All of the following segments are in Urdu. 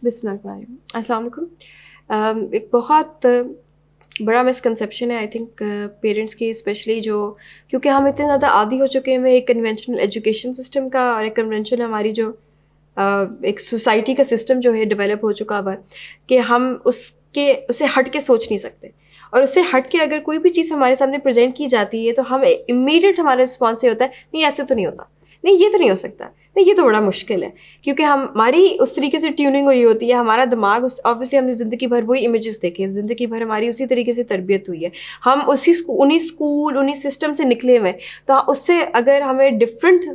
بسم اللہ الرحمن الرحیم. السلام علیکم. ایک بہت بڑا مسکنسیپشن ہے آئی تھنک پیرنٹس کی اسپیشلی، جو کیونکہ ہم اتنے زیادہ عادی ہو چکے ہیں ایک کنونشنل ایجوکیشن سسٹم کا، اور ایک کنونشنل ہماری جو ایک سوسائٹی کا سسٹم جو ہے ڈیولپ ہو چکا ہوا ہے کہ ہم اسے ہٹ کے سوچ نہیں سکتے. اور اس سے ہٹ کے اگر کوئی بھی چیز ہمارے سامنے پریزنٹ کی جاتی ہے تو ہم امیڈیٹ ہمارا رسپانس یہ ہوتا ہے نہیں ایسے تو نہیں ہوتا، نہیں یہ تو نہیں ہو سکتا، نہیں یہ تو بڑا مشکل ہے. کیونکہ ہماری اس طریقے سے ٹیوننگ ہوئی ہوتی ہے، ہمارا دماغ آبویسلی ہم نے زندگی بھر وہی امیجز دیکھے ہیں، زندگی بھر ہماری اسی طریقے سے تربیت ہوئی ہے، ہم انہیں اسکول انہیں سسٹم سے نکلے ہوئے ہیں. تو اس سے اگر ہمیں ڈفرینٹ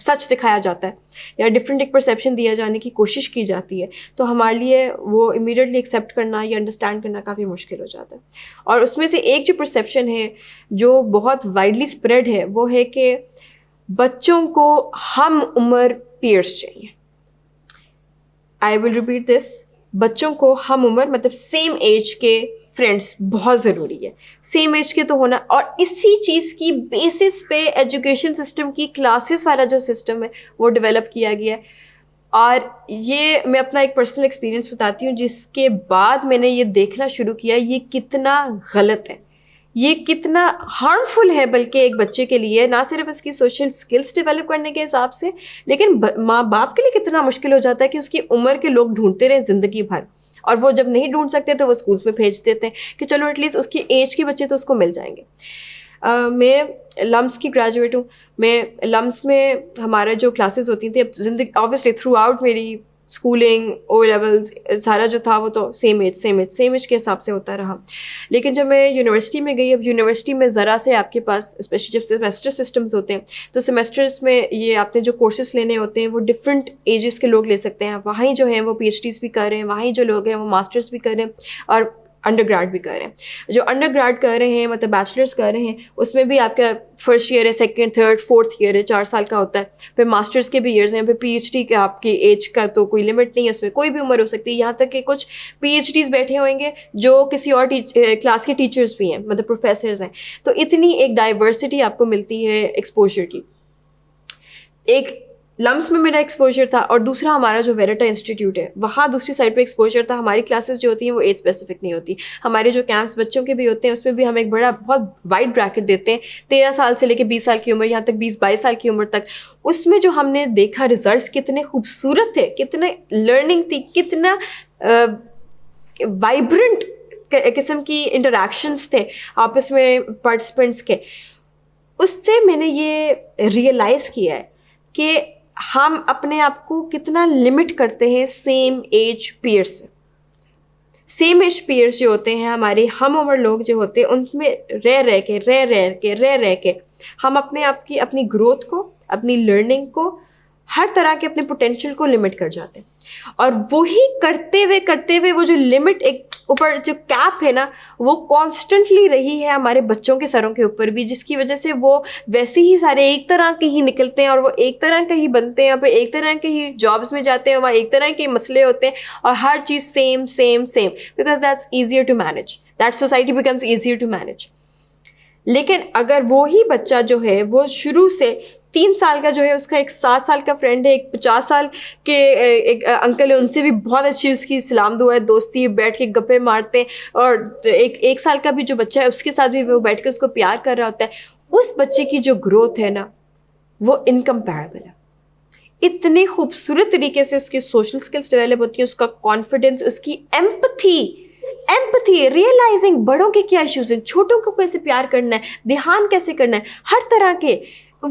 سچ دکھایا جاتا ہے یا ڈفرینٹ ایک پرسیپشن دیا جانے کی کوشش کی جاتی ہے تو ہمارے لیے وہ امیڈیٹلی ایکسیپٹ کرنا یا انڈرسٹینڈ کرنا کافی مشکل ہو جاتا ہے. اور اس میں سے ایک جو پرسیپشن ہے جو بہت وائڈلی اسپریڈ ہے وہ ہے کہ بچوں کو ہم عمر پیئرس چاہیے. آئی ول ریپیٹ دس، بچوں کو ہم عمر مطلب سیم ایج کے فرینڈس بہت ضروری ہے، سیم ایج کے تو ہونا. اور اسی چیز کی بیسس پہ ایجوکیشن سسٹم کی کلاسز والا جو سسٹم ہے وہ ڈیولپ کیا گیا ہے. اور یہ میں اپنا ایک پرسنل ایکسپیرینس بتاتی ہوں جس کے بعد میں نے یہ دیکھنا شروع کیا یہ کتنا غلط ہے، یہ کتنا ہارمفل ہے بلکہ ایک بچے کے لیے، نہ صرف اس کی سوشل اسکلس ڈیولپ کرنے کے حساب سے لیکن ماں باپ کے لیے کتنا مشکل ہو جاتا ہے کہ اس کی عمر کے لوگ ڈھونڈتے رہیں زندگی بھر، اور وہ جب نہیں ڈھونڈ سکتے تو وہ اسکولس میں بھیج دیتے ہیں کہ چلو ایٹ لیسٹ اس کی ایج کے بچے تو اس کو مل جائیں گے. میں لمس کی گریجویٹ ہوں. میں لمس میں ہمارا جو کلاسز ہوتی تھیں، اب زندگی آبویسلی تھرو آؤٹ میری اسکولنگ او لیولز سارا جو تھا وہ تو سیم ایج کے حساب سے ہوتا رہا. لیکن جب میں یونیورسٹی میں گئی، اب یونیورسٹی میں ذرا سے آپ کے پاس اسپیشلی جب سیمسٹر سسٹمز ہوتے ہیں تو سیمسٹرس میں یہ آپ نے جو کورسز لینے ہوتے ہیں وہ ڈفرینٹ ایجز کے لوگ لے سکتے ہیں. وہیں جو ہیں وہ پی ایچ ڈیز بھی کر رہے ہیں، وہیں جو لوگ ہیں وہ ماسٹرز بھی کر رہے ہیں اور انڈر گریڈ بھی کر رہے ہیں. جو انڈر گریڈ کر رہے ہیں مطلب بیچلرس کر رہے ہیں اس میں بھی آپ کا فرسٹ ایئر ہے، سیکنڈ تھرڈ فورتھ ایئر ہے، 4 سال کا ہوتا ہے. پھر ماسٹرس کے بھی ایئرز ہیں، پھر پی ایچ ڈی کا آپ کی ایج کا تو کوئی لمٹ نہیں ہے، اس میں کوئی بھی عمر ہو سکتی ہے. یہاں تک کہ کچھ پی ایچ ڈیز بیٹھے ہوئیں گے جو کسی اور کلاس کے ٹیچرز بھی ہیں، مطلب پروفیسرز ہیں. تو اتنی ایک ڈائیورسٹی آپ کو ملتی ہے ایکسپوجر کی. ایک لمس میں میرا ایکسپوجر تھا اور دوسرا ہمارا جو ویریٹا انسٹیٹیوٹ ہے وہاں دوسری سائڈ پہ ایکسپوجر تھا. ہماری کلاسز جو ہوتی ہیں وہ ایج اسپیسیفک نہیں ہوتی. ہمارے جو کیمپس بچوں کے بھی ہوتے ہیں اس میں بھی ہم ایک بہت وائڈ بریکٹ دیتے ہیں، 13 سال سے لے کے 20 سال کی عمر، یہاں تک 20-22 سال کی عمر تک. اس میں جو ہم نے دیکھا رزلٹس کتنے خوبصورت تھے، کتنے لرننگ تھی، کتنا وائبرنٹ قسم کی انٹریکشنس تھے آپس میں پارٹیسپینٹس کے. اس سے میں نے یہ ریئلائز کیا ہے کہ ہم اپنے آپ کو کتنا لمٹ کرتے ہیں سیم ایج پیئرس سے. سیم ایج پیئرس جو ہوتے ہیں ہمارے ہم عمر لوگ جو ہوتے ہیں ان میں رہ کے ہم اپنے آپ کی اپنی گروتھ کو، اپنی لرننگ کو، ہر طرح کے اپنے پوٹینشیل کو لمٹ کر جاتے ہیں. اور وہی کرتے ہوئے وہ جو لمٹ ایک اوپر جو کیپ ہے نا وہ کانسٹنٹلی رہی ہے ہمارے بچوں کے سروں کے اوپر بھی، جس کی وجہ سے وہ ویسے ہی سارے ایک طرح کے ہی نکلتے ہیں اور وہ ایک طرح کے ہی بنتے ہیں، پھر ایک طرح کے ہی جابس میں جاتے ہیں، وہاں ایک طرح کے مسئلے ہوتے ہیں اور ہر چیز same because that's easier to manage, that society becomes easier to manage. لیکن اگر وہی بچہ جو ہے وہ شروع سے 3 سال کا جو ہے اس کا ایک 7 سال کا فرینڈ ہے، ایک 50 سال کے ایک انکل ہے، ان سے بھی بہت اچھی اس کی سلام دعا ہے، دوستی، بیٹھ کے گپے مارتے ہیں، اور ایک سال کا بھی جو بچہ ہے اس کے ساتھ بھی وہ بیٹھ کے اس کو پیار کر رہا ہوتا ہے. اس بچے کی جو گروتھ ہے نا وہ انکمپیریبل ہے. اتنے خوبصورت طریقے سے اس کی سوشل اسکلس ڈیولپ ہوتی ہیں، اس کا کانفیڈینس، اس کی ایمپتھی، ریئلائزنگ بڑوں کے کیا ایشوز ہیں، چھوٹوں کو کیسے پیار کرنا ہے، دھیان کیسے کرنا ہے، ہر طرح کے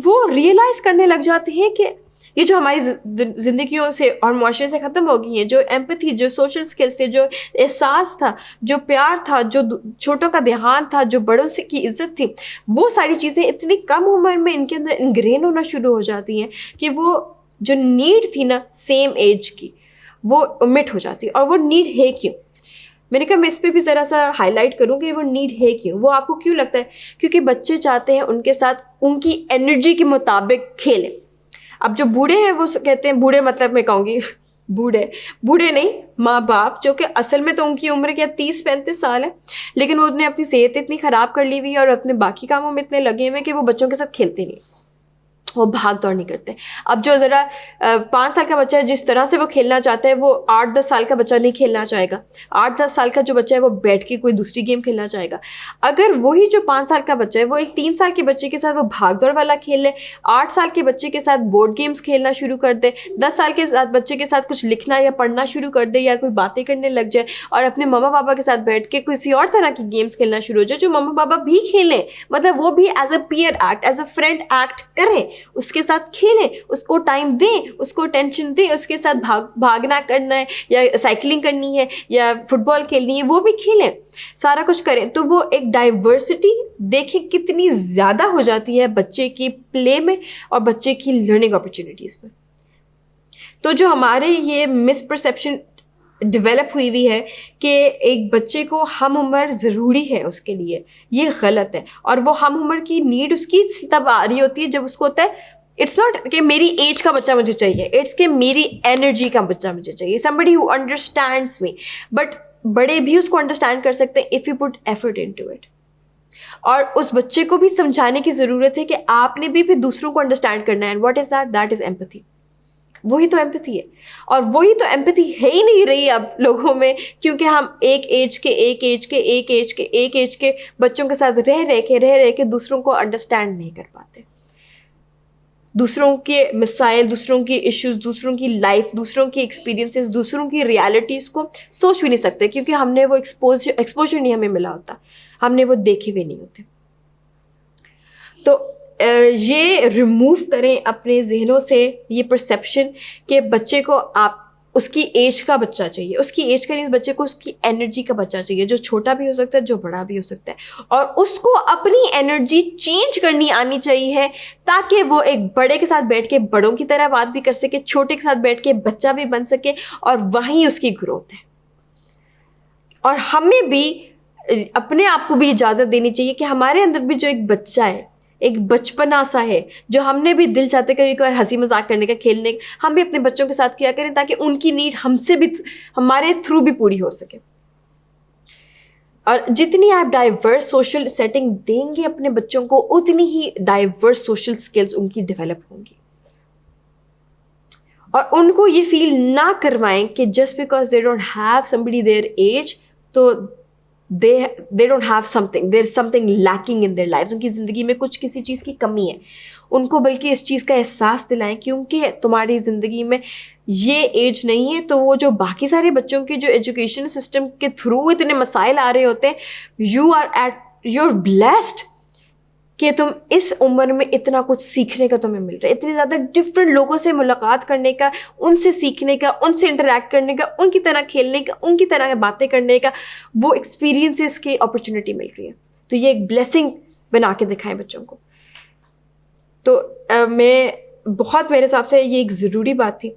وہ ریئلائز کرنے لگ جاتے ہیں کہ یہ جو ہماری زندگیوں سے اور معاشرے سے ختم ہو گئی ہیں، جو ایمپتھی، جو سوشل اسکلس تھے، جو احساس تھا، جو پیار تھا، جو چھوٹوں کا دھیان تھا، جو بڑوں سے کی عزت تھی، وہ ساری چیزیں اتنی کم عمر میں ان کے اندر انگرین ہونا شروع ہو جاتی ہیں کہ وہ جو نیڈ تھی نا سیم ایج کی وہ omit ہو جاتی ہے. اور وہ نیڈ ہے کیوں؟ میں نے کہا میں اس پہ بھی ذرا سا ہائی لائٹ کروں کہ وہ نیڈ ہے کیوں. وہ آپ کو کیوں لگتا ہے؟ کیونکہ بچے چاہتے ہیں ان کے ساتھ ان کی انرجی کے مطابق کھیلیں. اب جو بوڑھے ہیں وہ کہتے ہیں، بوڑھے مطلب میں کہوں گی بوڑھے نہیں، ماں باپ، جو کہ اصل میں تو ان کی عمر کیا 30-35 سال ہے، لیکن وہ نے اپنی صحت اتنی خراب کر لی ہوئی ہے اور اپنے باقی کاموں میں اتنے لگے ہوئے کہ وہ بچوں کے ساتھ کھیلتے نہیں. وہ بھاگ دوڑ نہیں کرتے. اب جو ذرا 5 سال کا بچہ ہے جس طرح سے وہ کھیلنا چاہتا ہے وہ 8-10 سال کا بچہ نہیں کھیلنا چاہے گا. 8-10 سال کا جو بچہ ہے وہ بیٹھ کے کوئی دوسری گیم کھیلنا چاہے گا. اگر وہی جو 5 سال کا بچہ ہے وہ ایک 3 سال کے بچے کے ساتھ وہ بھاگ دوڑ والا کھیل لے, 8 سال کے بچے کے ساتھ بورڈ گیمز کھیلنا شروع کر دے, 10 سال کے ساتھ بچے کے ساتھ کچھ لکھنا یا پڑھنا شروع کر دے یا کوئی باتیں کرنے لگ جائے, اور اپنے ماما پاپا کے ساتھ بیٹھ کے کسی اور طرح کی گیمز کھیلنا شروع ہو جائے جو ماما پاپا بھی کھیلیں, مطلب وہ بھی as a peer act, as a friend act کریں, اس کے ساتھ کھیلیں, اس کو ٹائم دیں, اس کو ٹینشن دیں, اس کے ساتھ بھاگنا کرنا ہے یا سائیکلنگ کرنی ہے یا فٹ بال کھیلنی ہے وہ بھی کھیلیں, سارا کچھ کریں. تو وہ ایک ڈائیورسٹی دیکھیں کتنی زیادہ ہو جاتی ہے بچے کی پلے میں اور بچے کی لرننگ اپرچونیٹیز میں. تو جو ہمارے یہ مس پرسیپشن ڈیولپ ہوئی ہے کہ ایک بچے کو ہم عمر ضروری ہے اس کے لیے, یہ غلط ہے. اور وہ ہم عمر کی نیڈ اس کی تب آ رہی ہوتی ہے جب اس کو ہوتا ہے اٹس ناٹ کہ میری ایج کا بچہ مجھے چاہیے, اٹس کہ میری انرجی کا بچہ مجھے چاہیے, somebody who understands me. But بڑے بھی اس کو انڈرسٹینڈ کر سکتے ہیں if you put effort into it. اور اس بچے کو بھی سمجھانے کی ضرورت ہے کہ آپ نے بھی پھر دوسروں کو انڈرسٹینڈ کرنا ہے. and what is that? That is empathy. وہی تو ایمپتھی ہے, اور وہی تو ایمپتھی ہے ہی نہیں رہی اب لوگوں میں, کیونکہ ہم ایک ایج کے بچوں کے ساتھ رہ کے دوسروں کو انڈرسٹینڈ نہیں کر پاتے. دوسروں کے مسائل, دوسروں کے ایشوز, دوسروں کی لائف, دوسروں کی ایکسپیرینسز, دوسروں کی ریالٹیز کو سوچ بھی نہیں سکتے, کیونکہ ہم نے وہ ایکسپوجر نہیں ہمیں ملا ہوتا, ہم نے وہ دیکھے بھی نہیں ہوتے. تو یہ ریموو کریں اپنے ذہنوں سے یہ پرسیپشن کہ بچے کو آپ اس کی ایج کا بچہ چاہیے, اس کی ایج کا نہیں, بچے کو اس کی انرجی کا بچہ چاہیے, جو چھوٹا بھی ہو سکتا ہے, جو بڑا بھی ہو سکتا ہے, اور اس کو اپنی انرجی چینج کرنی آنی چاہیے تاکہ وہ ایک بڑے کے ساتھ بیٹھ کے بڑوں کی طرح بات بھی کر سکے, چھوٹے کے ساتھ بیٹھ کے بچہ بھی بن سکے, اور وہیں اس کی گروتھ ہے. اور ہمیں بھی اپنے آپ کو بھی اجازت دینی چاہیے کہ ہمارے اندر بھی جو ایک بچہ ہے, ایک بچپنا سا ہے, جو ہم نے بھی دل چاہتے کبھی کبھار ہنسی مذاق کرنے کا, کھیلنے کا, ہم بھی اپنے بچوں کے ساتھ کیا کریں تاکہ ان کی نیڈ ہم سے بھی ہمارے تھرو بھی پوری ہو سکے. اور جتنی آپ ڈائیورس سوشل سیٹنگ دیں گے اپنے بچوں کو, اتنی ہی ڈائیورس سوشل اسکلز ان کی ڈیولپ ہوں گی. اور ان کو یہ فیل نہ کروائیں کہ just because they don't have somebody their age تو they don't have something, there's something lacking in their lives. ان کی زندگی میں کچھ کسی چیز کی کمی ہے. ان کو بلکہ اس چیز کا احساس دلائیں کیونکہ تمہاری زندگی میں یہ ایج نہیں ہے. تو وہ جو باقی سارے بچوں کے جو ایجوکیشن سسٹم کے تھرو اتنے مسائل آ رہے ہوتے ہیں, you're blessed کہ تم اس عمر میں اتنا کچھ سیکھنے کا تمہیں مل رہا ہے, اتنے زیادہ ڈفرینٹ لوگوں سے ملاقات کرنے کا, ان سے سیکھنے کا, ان سے انٹریکٹ کرنے کا, ان کی طرح کھیلنے کا, ان کی طرح باتیں کرنے کا, وہ ایکسپیرینسز کی اپرچونیٹی مل رہی ہے. تو یہ ایک بلیسنگ بنا کے دکھائیں بچوں کو. تو میرے حساب سے یہ ایک ضروری بات تھی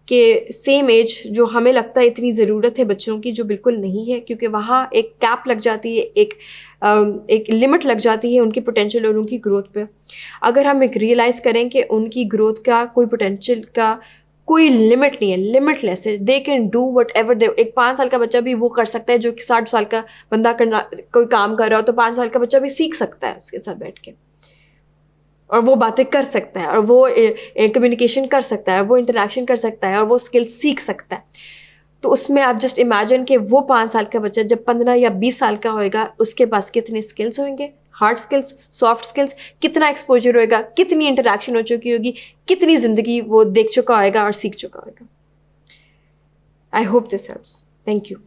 کہ سیم ایج جو ہمیں لگتا ہے اتنی ضرورت ہے بچوں کی, جو بالکل نہیں ہے, کیونکہ وہاں ایک کیپ لگ جاتی ہے, ایک لمٹ لگ جاتی ہے ان کی پوٹینشیل اور ان کی گروتھ پہ. اگر ہم ایک ریئلائز کریں کہ ان کی گروتھ کا کوئی پوٹینشیل کا کوئی لمٹ نہیں ہے, لمٹ لیس ہے, they can do whatever they. ایک 5 سال کا بچہ بھی وہ کر سکتا ہے جو کہ 60 سال کا بندہ کرنا کوئی کام کر رہا ہو, تو 5 سال کا بچہ بھی سیکھ سکتا ہے اس کے ساتھ بیٹھ کے, اور وہ باتیں کر سکتا ہے, اور وہ کمیونیکیشن کر سکتا ہے, وہ انٹریکشن کر سکتا ہے, اور وہ اسکل سیکھ سکتا ہے. تو اس میں آپ جسٹ امیجن کہ وہ 5 سال کا بچہ جب 15 یا 20 سال کا ہوئے گا, اس کے پاس کتنے اسکلس ہوئیں گے, ہارڈ اسکلس, سافٹ اسکلس, کتنا ایکسپوجر ہوئے گا, کتنی انٹریکشن ہو چکی ہوگی, کتنی زندگی وہ دیکھ چکا ہوئے گا اور سیکھ چکا ہوئے گا. I hope this helps. Thank you.